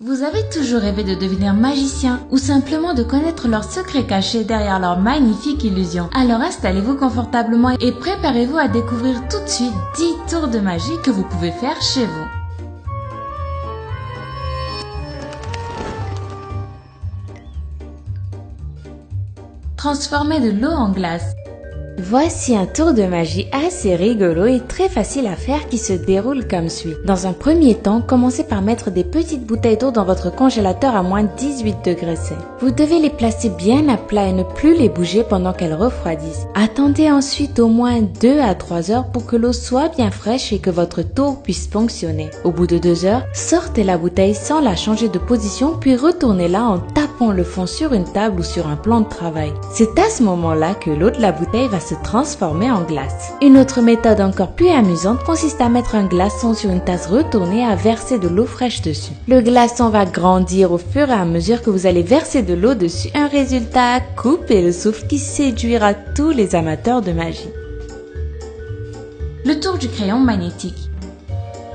Vous avez toujours rêvé de devenir magicien ou simplement de connaître leurs secrets cachés derrière leur magnifique illusion. Alors installez-vous confortablement et préparez-vous à découvrir tout de suite 10 tours de magie que vous pouvez faire chez vous. Transformer de l'eau en glace. Voici un tour de magie assez rigolo et très facile à faire qui se déroule comme suit. Dans un premier temps, commencez par mettre des petites bouteilles d'eau dans votre congélateur à moins 18 degrés C. Vous devez les placer bien à plat et ne plus les bouger pendant qu'elles refroidissent. Attendez ensuite au moins 2 à 3 heures pour que l'eau soit bien fraîche et que votre tour puisse fonctionner. Au bout de 2 heures, sortez la bouteille sans la changer de position puis retournez-la en tapant le fond sur une table ou sur un plan de travail. C'est à ce moment-là que l'eau de la bouteille va se transformer en glace. Une autre méthode encore plus amusante consiste à mettre un glaçon sur une tasse retournée et à verser de l'eau fraîche dessus. Le glaçon va grandir au fur et à mesure que vous allez verser de l'eau dessus, un résultat à couper le souffle qui séduira tous les amateurs de magie. Le tour du crayon magnétique.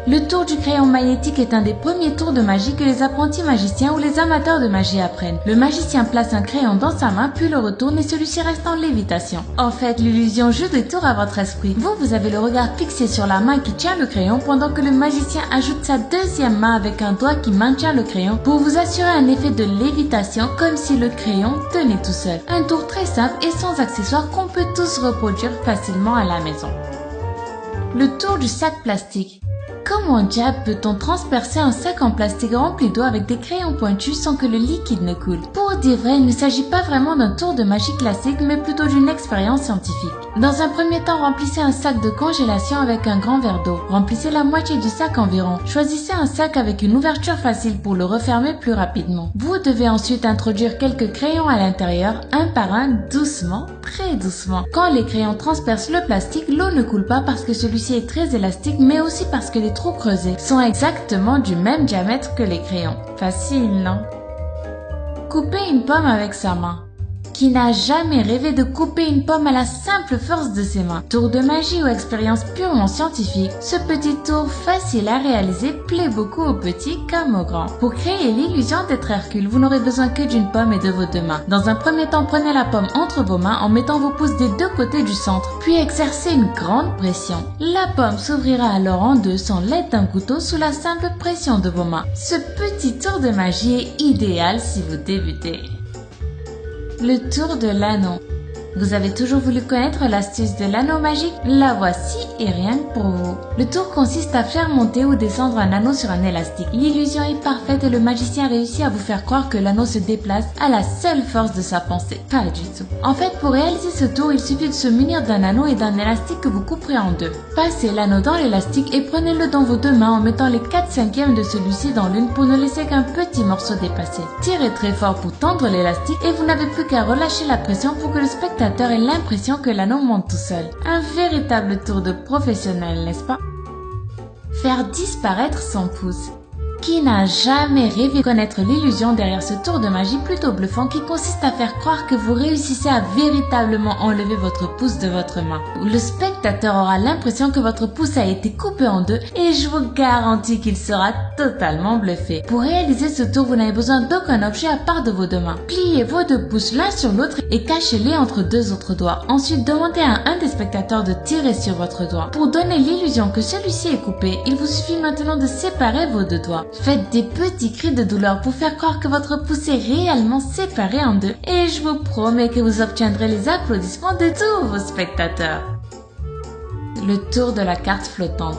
Le tour du crayon magnétique est un des premiers tours de magie que les apprentis magiciens ou les amateurs de magie apprennent. Le magicien place un crayon dans sa main puis le retourne et celui-ci reste en lévitation. En fait, l'illusion joue des tours à votre esprit. Vous avez le regard fixé sur la main qui tient le crayon pendant que le magicien ajoute sa deuxième main avec un doigt qui maintient le crayon pour vous assurer un effet de lévitation comme si le crayon tenait tout seul. Un tour très simple et sans accessoires qu'on peut tous reproduire facilement à la maison. Le tour du sac plastique. Comment diable peut-on transpercer un sac en plastique rempli d'eau avec des crayons pointus sans que le liquide ne coule? Pour dire vrai, il ne s'agit pas vraiment d'un tour de magie classique, mais plutôt d'une expérience scientifique. Dans un premier temps, remplissez un sac de congélation avec un grand verre d'eau. Remplissez la moitié du sac environ. Choisissez un sac avec une ouverture facile pour le refermer plus rapidement. Vous devez ensuite introduire quelques crayons à l'intérieur, un par un, doucement, très doucement. Quand les crayons transpercent le plastique, l'eau ne coule pas parce que celui-ci est très élastique, mais aussi parce que les trous creusés sont exactement du même diamètre que les crayons. Facile, non? Couper une pomme avec sa main. Qui n'a jamais rêvé de couper une pomme à la simple force de ses mains? Tour de magie ou expérience purement scientifique, ce petit tour facile à réaliser plaît beaucoup aux petits comme aux grands. Pour créer l'illusion d'être Hercule, vous n'aurez besoin que d'une pomme et de vos deux mains. Dans un premier temps, prenez la pomme entre vos mains en mettant vos pouces des deux côtés du centre, puis exercez une grande pression. La pomme s'ouvrira alors en deux sans l'aide d'un couteau sous la simple pression de vos mains. Ce petit tour de magie est idéal si vous débutez. Le tour de l'anneau. Vous avez toujours voulu connaître l'astuce de l'anneau magique? La voici et rien que pour vous. Le tour consiste à faire monter ou descendre un anneau sur un élastique. L'illusion est parfaite et le magicien réussit à vous faire croire que l'anneau se déplace à la seule force de sa pensée. Pas du tout. En fait, pour réaliser ce tour, il suffit de se munir d'un anneau et d'un élastique que vous couperez en deux. Passez l'anneau dans l'élastique et prenez-le dans vos deux mains en mettant les 4/5 de celui-ci dans l'une pour ne laisser qu'un petit morceau dépasser. Tirez très fort pour tendre l'élastique et vous n'avez plus qu'à relâcher la pression pour que le spectateur ait l'impression que l'anneau monte tout seul. Un véritable tour de professionnel, n'est-ce pas? Faire disparaître son pouce. Qui n'a jamais rêvé de connaître l'illusion derrière ce tour de magie plutôt bluffant qui consiste à faire croire que vous réussissez à véritablement enlever votre pouce de votre main? Le spectateur aura l'impression que votre pouce a été coupé en deux et je vous garantis qu'il sera totalement bluffé. Pour réaliser ce tour, vous n'avez besoin d'aucun objet à part de vos deux mains. Pliez vos deux pouces l'un sur l'autre et cachez-les entre deux autres doigts. Ensuite, demandez à un des spectateurs de tirer sur votre doigt. Pour donner l'illusion que celui-ci est coupé, il vous suffit maintenant de séparer vos deux doigts. Faites des petits cris de douleur pour faire croire que votre pouce est réellement séparé en deux et je vous promets que vous obtiendrez les applaudissements de tous vos spectateurs. Le tour de la carte flottante.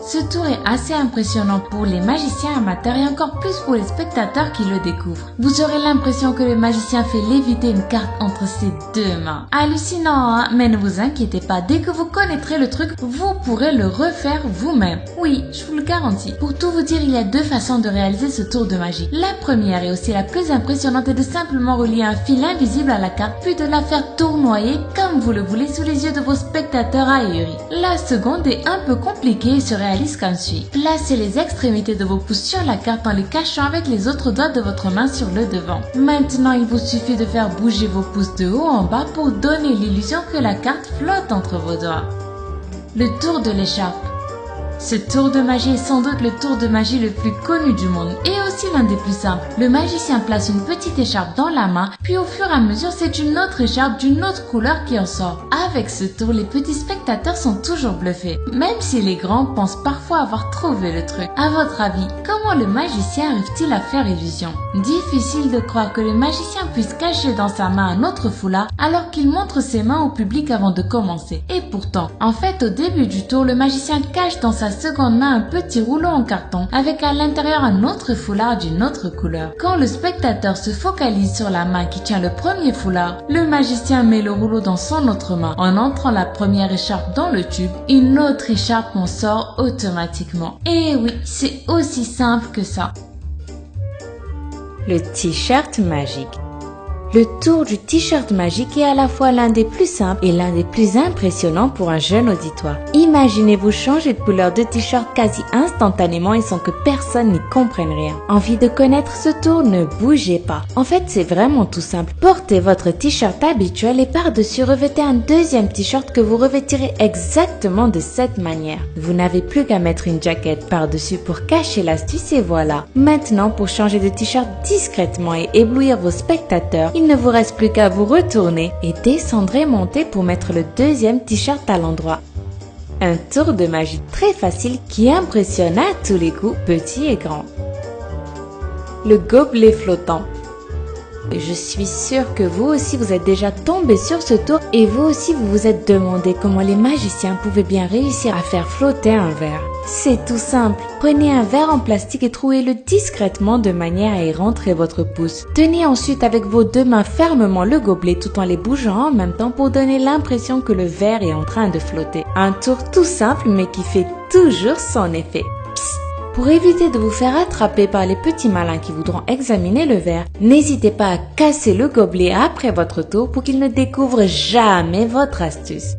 Ce tour est assez impressionnant pour les magiciens amateurs et encore plus pour les spectateurs qui le découvrent. Vous aurez l'impression que le magicien fait léviter une carte entre ses deux mains. Hallucinant, hein? Mais ne vous inquiétez pas, dès que vous connaîtrez le truc, vous pourrez le refaire vous-même. Oui, je vous le garantis. Pour tout vous dire, il y a deux façons de réaliser ce tour de magie. La première et aussi la plus impressionnante est de simplement relier un fil invisible à la carte, puis de la faire tournoyer comme vous le voulez sous les yeux de vos spectateurs ahuris. La seconde est un peu compliquée et se réalise comme suit. Placez les extrémités de vos pouces sur la carte en les cachant avec les autres doigts de votre main sur le devant. Maintenant, il vous suffit de faire bouger vos pouces de haut en bas pour donner l'illusion que la carte flotte entre vos doigts. Le tour de l'écharpe. Ce tour de magie est sans doute le tour de magie le plus connu du monde et aussi l'un des plus simples. Le magicien place une petite écharpe dans la main, puis au fur et à mesure, c'est une autre écharpe d'une autre couleur qui en sort. Avec ce tour, les petits spectateurs sont toujours bluffés, même si les grands pensent parfois avoir trouvé le truc. À votre avis, comment le magicien arrive-t-il à faire illusion? Difficile de croire que le magicien puisse cacher dans sa main un autre foulard alors qu'il montre ses mains au public avant de commencer. Et pourtant, en fait, au début du tour, le magicien cache dans sa seconde main un petit rouleau en carton avec à l'intérieur un autre foulard d'une autre couleur. Quand le spectateur se focalise sur la main qui tient le premier foulard, le magicien met le rouleau dans son autre main. En entrant la première écharpe dans le tube, une autre écharpe en sort automatiquement. Et oui, c'est aussi simple que ça. Le t-shirt magique. Le tour du t-shirt magique est à la fois l'un des plus simples et l'un des plus impressionnants pour un jeune auditoire. Imaginez-vous changer de couleur de t-shirt quasi instantanément et sans que personne n'y comprenne rien. Envie de connaître ce tour? Ne bougez pas. En fait, c'est vraiment tout simple. Portez votre t-shirt habituel et par-dessus revêtez un deuxième t-shirt que vous revêtirez exactement de cette manière. Vous n'avez plus qu'à mettre une jaquette par-dessus pour cacher l'astuce et voilà. Maintenant, pour changer de t-shirt discrètement et éblouir vos spectateurs, il ne vous reste plus qu'à vous retourner et descendre et monter pour mettre le deuxième t-shirt à l'endroit. Un tour de magie très facile qui impressionne à tous les coups, petits et grands. Le gobelet flottant. Je suis sûre que vous aussi vous êtes déjà tombé sur ce tour et vous aussi vous vous êtes demandé comment les magiciens pouvaient bien réussir à faire flotter un verre. C'est tout simple. Prenez un verre en plastique et trouez-le discrètement de manière à y rentrer votre pouce. Tenez ensuite avec vos deux mains fermement le gobelet tout en les bougeant en même temps pour donner l'impression que le verre est en train de flotter. Un tour tout simple mais qui fait toujours son effet. Pour éviter de vous faire attraper par les petits malins qui voudront examiner le verre, n'hésitez pas à casser le gobelet après votre tour pour qu'ils ne découvrent jamais votre astuce.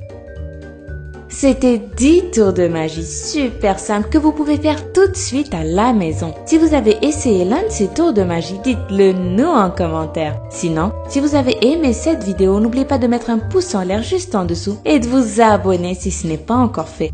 C'était 10 tours de magie super simples que vous pouvez faire tout de suite à la maison. Si vous avez essayé l'un de ces tours de magie, dites-le nous en commentaire. Sinon, si vous avez aimé cette vidéo, n'oubliez pas de mettre un pouce en l'air juste en dessous et de vous abonner si ce n'est pas encore fait.